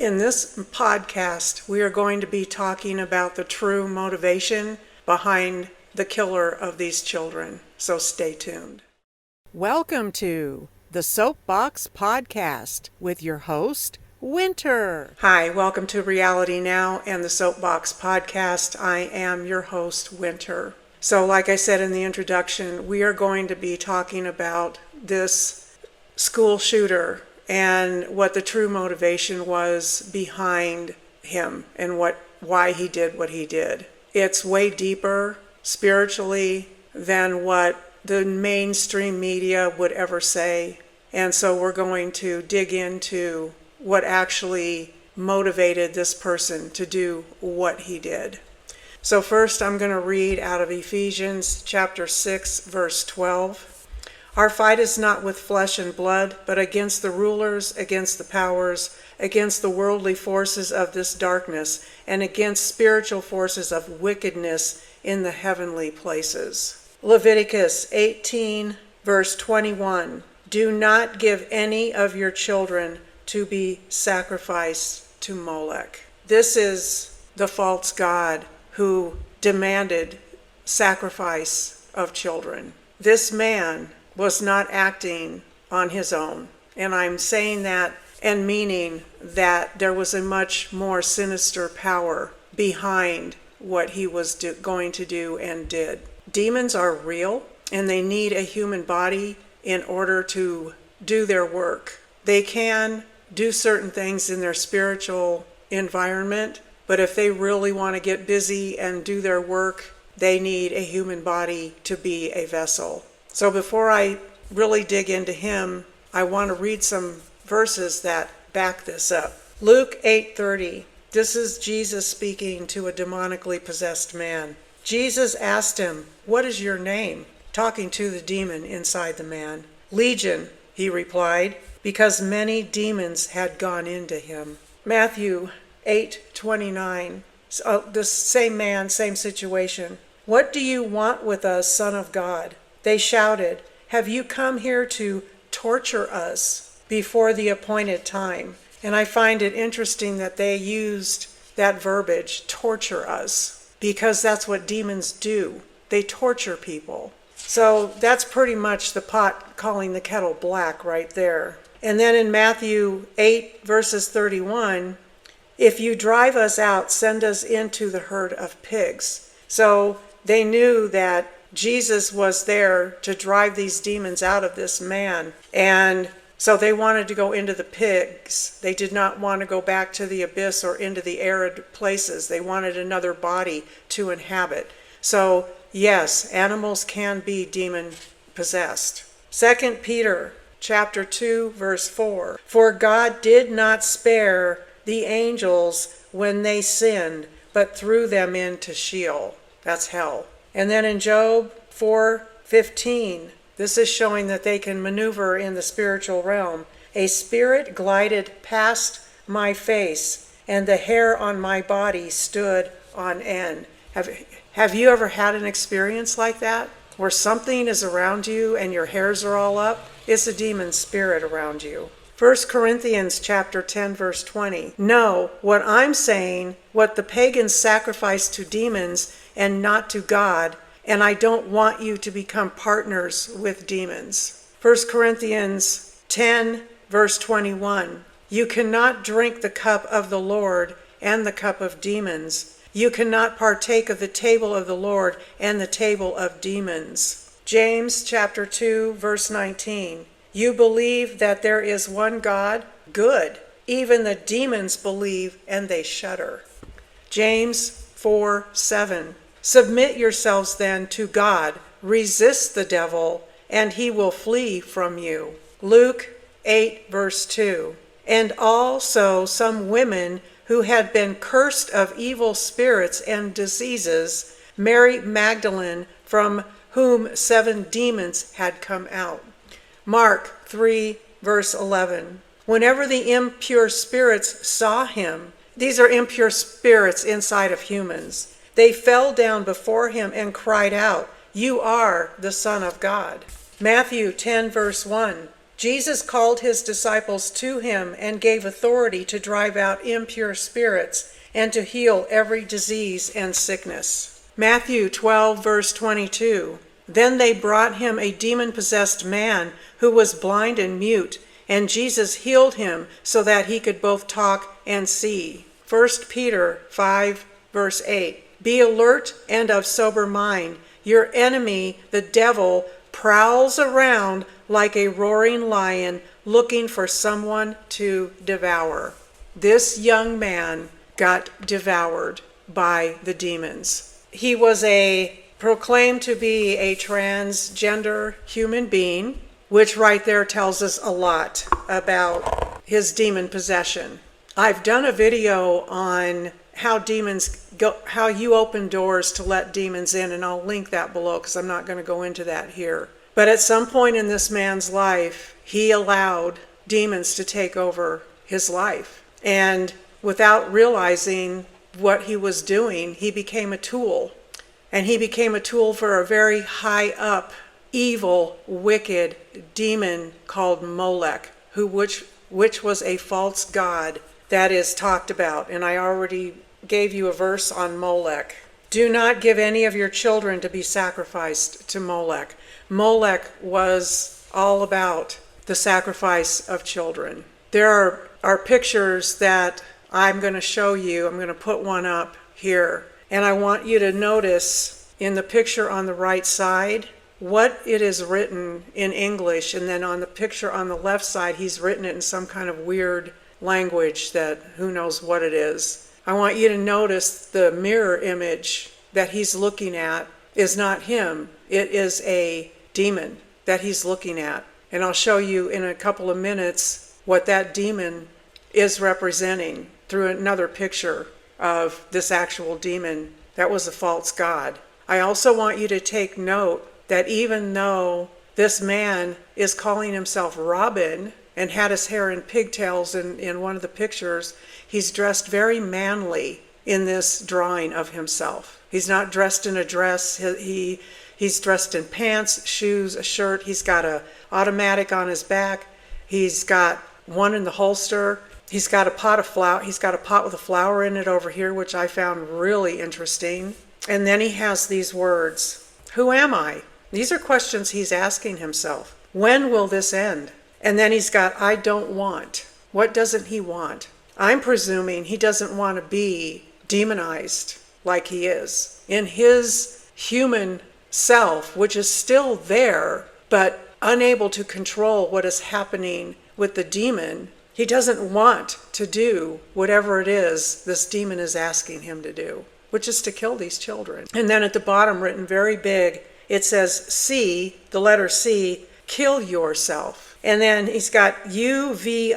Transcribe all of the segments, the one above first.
In this podcast, we are going to be talking about the true motivation behind the killer of these children. So stay tuned. Welcome to the Soapbox Podcast with your host, Winter. Hi, welcome to Reality Now and the Soapbox Podcast. I am your host, Winter. So like I said in the introduction, we are going to be talking about this school shooter and what the true motivation was behind him and why he did what he did. It's way deeper spiritually than what the mainstream media would ever say. And so we're going to dig into what actually motivated this person to do what he did. So first I'm going to read out of Ephesians chapter 6, verse 12. Our fight is not with flesh and blood, but against the rulers, against the powers, against the worldly forces of this darkness, and against spiritual forces of wickedness in the heavenly places. Leviticus 18, verse 21. Do not give any of your children to be sacrificed to Molech. This is the false god who demanded sacrifice of children. This man was not acting on his own. And I'm saying that and meaning that there was a much more sinister power behind what he was going to do and did. Demons are real, and they need a human body in order to do their work. They can do certain things in their spiritual environment, but if they really want to get busy and do their work, they need a human body to be a vessel. So before I really dig into him, I want to read some verses that back this up. Luke 8:30. This is Jesus speaking to a demonically possessed man. Jesus asked him, "What is your name?" Talking to the demon inside the man. "Legion," he replied, because many demons had gone into him. Matthew 8:29. The same man, same situation. "What do you want with us, Son of God?" They shouted, "Have you come here to torture us before the appointed time?" And I find it interesting that they used that verbiage, torture us, because that's what demons do. They torture people. So that's pretty much the pot calling the kettle black right there. And then in Matthew 8, verses 31, "If you drive us out, send us into the herd of pigs." So they knew that Jesus was there to drive these demons out of this man. And so they wanted to go into the pigs. They did not want to go back to the abyss or into the arid places. They wanted another body to inhabit. So yes, animals can be demon possessed. 2 Peter chapter 2, verse 4. "For God did not spare the angels when they sinned, but threw them into Sheol." That's hell. And then in Job 4:15, this is showing that they can maneuver in the spiritual realm. "A spirit glided past my face, and the hair on my body stood on end." Have you ever had an experience like that, where something is around you and your hairs are all up? It's a demon spirit around you. 1 Corinthians chapter 10, verse 20. "No, what I'm saying, what the pagans sacrifice to demons and not to God, and I don't want you to become partners with demons." 1 Corinthians 10, verse 21. "You cannot drink the cup of the Lord and the cup of demons. You cannot partake of the table of the Lord and the table of demons." James chapter 2, verse 19. "You believe that there is one God? Good. Even the demons believe and they shudder." James 4:7. "Submit yourselves then to God. Resist the devil, and he will flee from you." Luke 8, verse 2. "And also some women who had been cursed of evil spirits and diseases, Mary Magdalene, from whom 7 demons had come out." Mark 3, verse 11. "Whenever the impure spirits saw him," these are impure spirits inside of humans, "they fell down before him and cried out, 'You are the Son of God.'" Matthew 10, verse 1. Jesus called his disciples to him and gave authority to drive out impure spirits and to heal every disease and sickness. Matthew 12, verse 22. Then they brought him a demon-possessed man who was blind and mute, and Jesus healed him so that he could both talk and see. 1 Peter 5, verse 8. Be alert and of sober mind. Your enemy, the devil, prowls around like a roaring lion looking for someone to devour. This young man got devoured by the demons. He was proclaimed to be a transgender human being, which right there tells us a lot about his demon possession. I've done a video on how demons go, how you open doors to let demons in, and I'll link that below because I'm not going to go into that here. But at some point in this man's life, he allowed demons to take over his life. And without realizing what he was doing, he became a tool. And he became a tool for a very high up, evil, wicked demon called Molech, which was a false god that is talked about. And I already gave you a verse on Molech. Do not give any of your children to be sacrificed to Molech. Molech was all about the sacrifice of children. There are pictures that I'm going to show you. I'm going to put one up here. And I want you to notice in the picture on the right side what it is written in English. And then on the picture on the left side, he's written it in some kind of weird language that who knows what it is. I want you to notice the mirror image that he's looking at is not him. It is a demon that he's looking at. And I'll show you in a couple of minutes what that demon is representing through another picture of this actual demon that was a false god. I also want you to take note that even though this man is calling himself Robin and had his hair in pigtails in one of the pictures, he's dressed very manly in this drawing of himself. He's not dressed in a dress. He's dressed in pants, shoes, a shirt. He's got an automatic on his back. He's got one in the holster. He's got a pot of flour. He's got a pot with a flower in it over here, which I found really interesting. And then he has these words. Who am I? These are questions he's asking himself. When will this end? And then he's got, I don't want. What doesn't he want? I'm presuming he doesn't want to be demonized like he is. In his human self, which is still there, but unable to control what is happening with the demon, he doesn't want to do whatever it is this demon is asking him to do, which is to kill these children. And then at the bottom, written very big, it says C, the letter C, kill yourself. And then he's got UVIYA.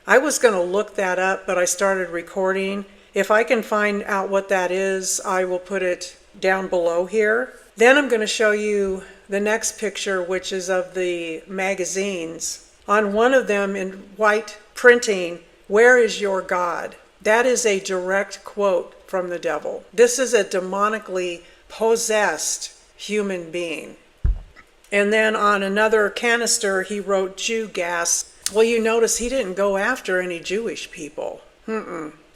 I was going to look that up, but I started recording. If I can find out what that is, I will put it down below here. Then I'm going to show you the next picture, which is of the magazines. On one of them in white printing, where is your God? That is a direct quote from the devil. This is a demonically possessed human being. And then on another canister, he wrote Jew gas. Well, you notice he didn't go after any Jewish people.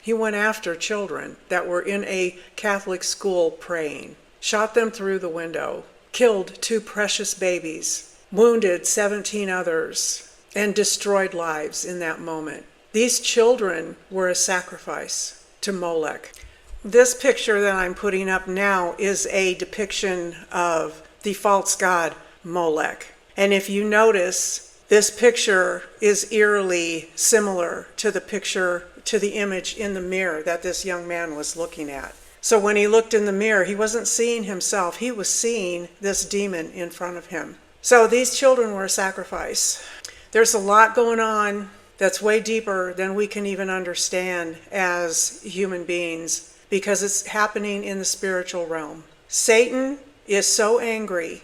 He went after children that were in a Catholic school praying, shot them through the window, killed 2 precious babies, wounded 17 others, and destroyed lives in that moment. These children were a sacrifice to Molech. This picture that I'm putting up now is a depiction of the false god Molech. And if you notice, this picture is eerily similar to the image in the mirror that this young man was looking at. So when he looked in the mirror, he wasn't seeing himself, he was seeing this demon in front of him. So these children were a sacrifice. There's a lot going on that's way deeper than we can even understand as human beings, because it's happening in the spiritual realm. Satan is so angry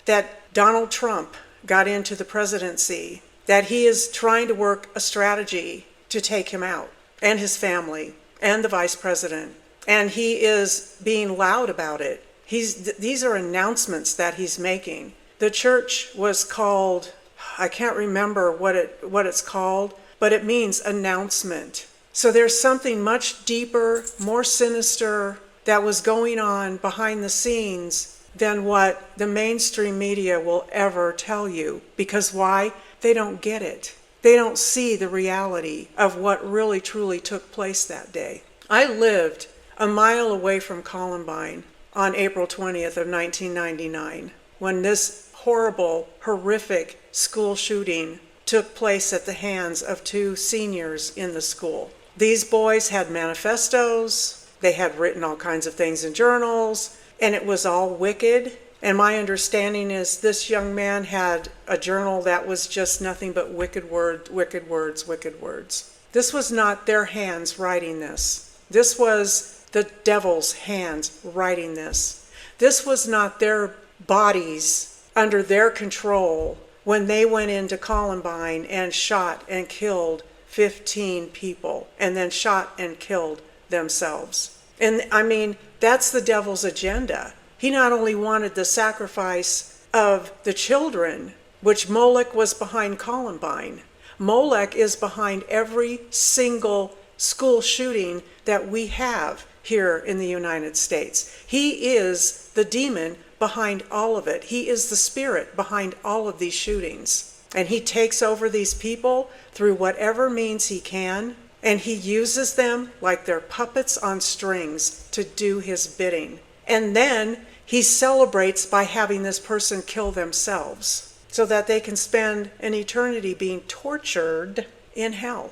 that Donald Trump got into the presidency that he is trying to work a strategy to take him out, and his family, and the vice president. And he is being loud about it. These are announcements that he's making. The church was called I can't remember what it's called, but it means announcement. So there's something much deeper, more sinister that was going on behind the scenes than what the mainstream media will ever tell you. Because why? They don't get it. They don't see the reality of what really truly took place that day. I lived a mile away from Columbine on April 20th of 1999 when this horrible, horrific school shooting took place at the hands of 2 seniors in the school. These boys had manifestos, they had written all kinds of things in journals, and it was all wicked. And my understanding is this young man had a journal that was just nothing but wicked words, wicked words, wicked words. This was not their hands writing this. This was the devil's hands writing this. This was not their bodies under their control when they went into Columbine and shot and killed 15 people and then shot and killed themselves. And I mean, that's the devil's agenda. He not only wanted the sacrifice of the children, which Molech was behind Columbine. Molech is behind every single school shooting that we have here in the United States. He is the demon behind all of it. He is the spirit behind all of these shootings. And he takes over these people through whatever means he can, and he uses them like they're puppets on strings to do his bidding. And then he celebrates by having this person kill themselves so that they can spend an eternity being tortured in hell.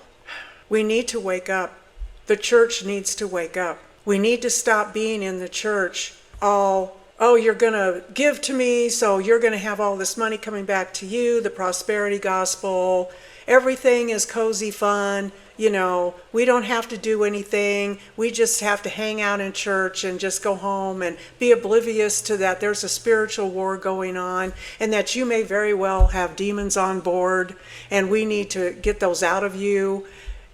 We need to wake up. The church needs to wake up. We need to stop being in the church all, oh, you're going to give to me, so you're going to have all this money coming back to you, the prosperity gospel. Everything is cozy fun. You know, we don't have to do anything. We just have to hang out in church and just go home and be oblivious to that there's a spiritual war going on and that you may very well have demons on board and we need to get those out of you.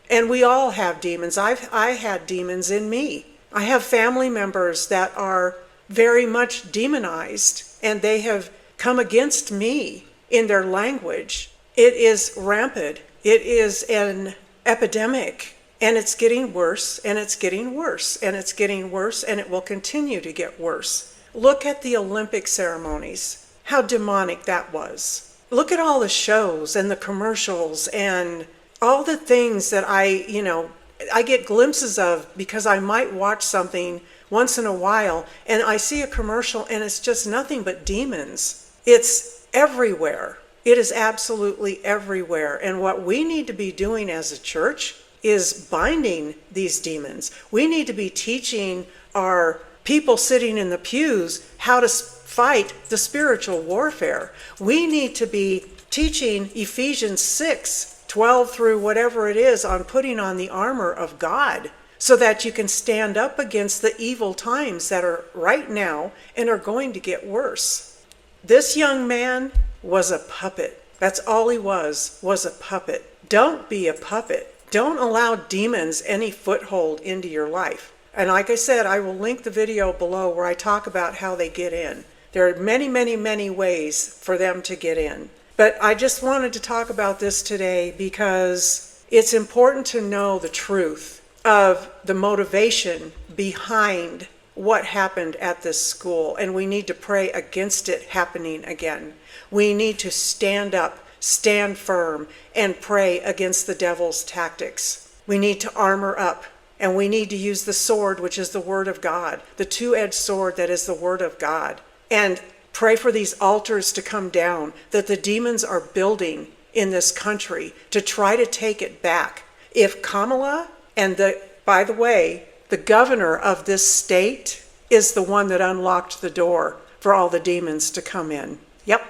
And we all have demons. I had demons in me. I have family members that are very much demonized and they have come against me in their language. It is rampant. It is an epidemic, and it's getting worse, and it's getting worse, and it's getting worse, and it will continue to get worse. Look at the Olympic ceremonies, how demonic that was. Look at all the shows and the commercials and all the things that I get glimpses of because I might watch something once in a while, and I see a commercial, and it's just nothing but demons. It's everywhere. It is absolutely everywhere. And what we need to be doing as a church is binding these demons. We need to be teaching our people sitting in the pews how to fight the spiritual warfare. We need to be teaching Ephesians 6:12 through whatever it is on putting on the armor of God so that you can stand up against the evil times that are right now and are going to get worse. This young man was a puppet. That's all he was a puppet. Don't be a puppet. Don't allow demons any foothold into your life. And like I said, I will link the video below where I talk about how they get in. There are many, many, many ways for them to get in. But I just wanted to talk about this today because it's important to know the truth of the motivation behind what happened at this school, and we need to pray against it happening again. We need to stand up, stand firm, and pray against the devil's tactics. We need to armor up, and we need to use the sword, which is the word of God, the two-edged sword that is the word of God, and pray for these altars to come down that the demons are building in this country to try to take it back. If Kamala and by the way, the governor of this state is the one that unlocked the door for all the demons to come in. Yep.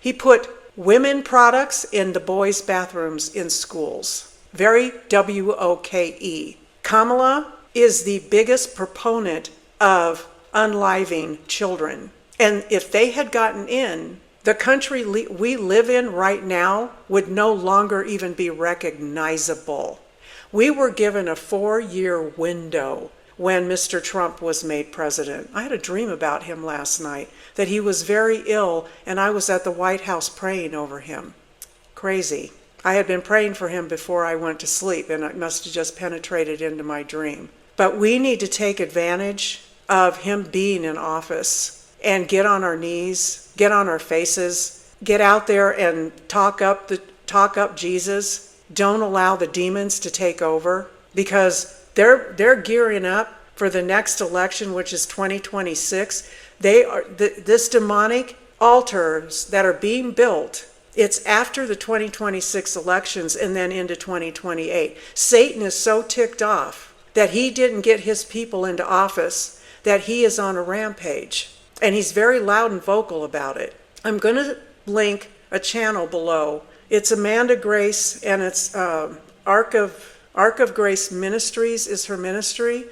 He put women products in the boys' bathrooms in schools. Very WOKE. Kamala is the biggest proponent of unliving children. And if they had gotten in, the country we live in right now would no longer even be recognizable. We were given a 4-year window when Mr. Trump was made president. I had a dream about him last night, that he was very ill, and I was at the White House praying over him. Crazy. I had been praying for him before I went to sleep, and it must have just penetrated into my dream. But we need to take advantage of him being in office and get on our knees, get on our faces, get out there and talk up Jesus. Don't allow the demons to take over, because they're gearing up for the next election, which is 2026. This demonic altars that are being built. It's after the 2026 elections and then into 2028. Satan is so ticked off that he didn't get his people into office that he is on a rampage. And he's very loud and vocal about it. I'm going to link a channel below. It's Amanda Grace, and it's Ark of Grace Ministries is her ministry.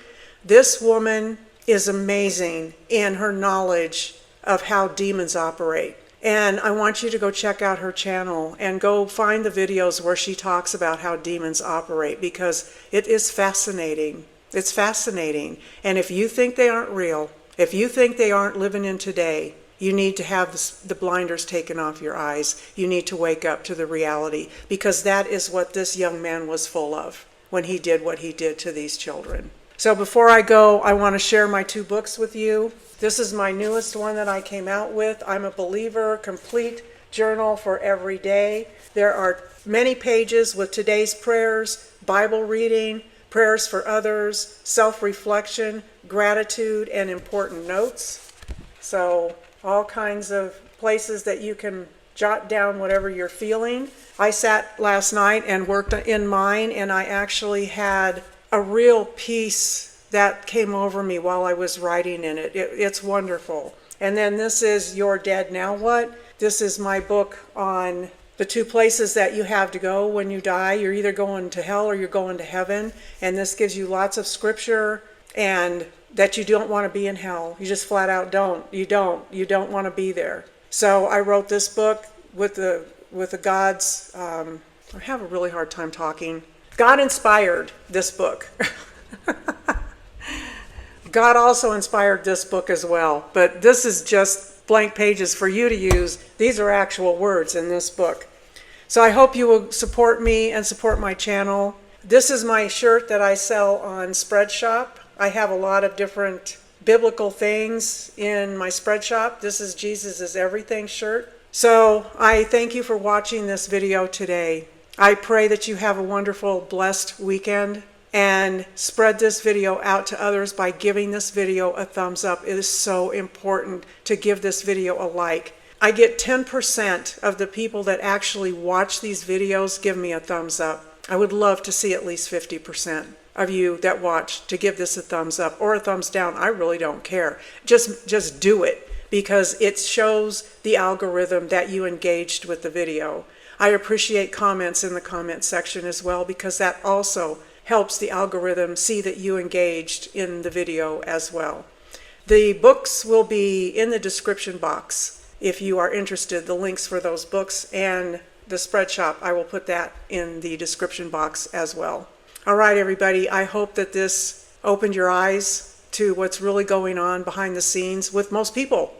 This woman is amazing in her knowledge of how demons operate. And I want you to go check out her channel and go find the videos where she talks about how demons operate, because it is fascinating. It's fascinating. And if you think they aren't real, if you think they aren't living in today, you need to have the blinders taken off your eyes. You need to wake up to the reality, because that is what this young man was full of when he did what he did to these children. So before I go, I want to share my 2 books with you. This is my newest one that I came out with. I'm a Believer Complete Journal for Every Day. There are many pages with today's prayers, Bible reading, prayers for others, self-reflection, gratitude, and important notes. So all kinds of places that you can jot down whatever you're feeling. I sat last night and worked in mine, and I actually had a real peace that came over me while I was writing in it. It's wonderful. And then this is You're Dead, Now What? This is my book on the 2 places that you have to go when you die. You're either going to hell or you're going to heaven. And this gives you lots of scripture, and that you don't want to be in hell. You just flat out don't. You don't want to be there. So I wrote this book with the God's, I have a really hard time talking. God inspired this book. God also inspired this book as well, but this is just blank pages for you to use. These are actual words in this book. So I hope you will support me and support my channel. This is my shirt that I sell on Spreadshop. I have a lot of different biblical things in my Spreadshop. This is Jesus is Everything shirt. So I thank you for watching this video today. I pray that you have a wonderful, blessed weekend, and spread this video out to others by giving this video a thumbs up. It is so important to give this video a like. I get 10% of the people that actually watch these videos give me a thumbs up. I would love to see at least 50% of you that watch to give this a thumbs up or a thumbs down. I really don't care. Just do it, because it shows the algorithm that you engaged with the video. I appreciate comments in the comment section as well, because that also helps the algorithm see that you engaged in the video as well. The books will be in the description box if you are interested. The links for those books and the Spreadshop, I will put that in the description box as well. All right, everybody, I hope that this opened your eyes to what's really going on behind the scenes with most people.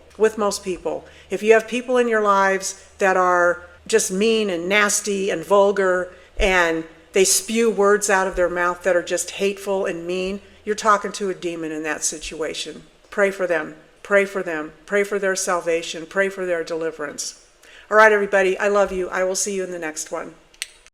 If you have people in your lives that are just mean and nasty and vulgar, and they spew words out of their mouth that are just hateful and mean, you're talking to a demon in that situation. Pray for them. Pray for them. Pray for their salvation. Pray for their deliverance. All right, everybody, I love you. I will see you in the next one.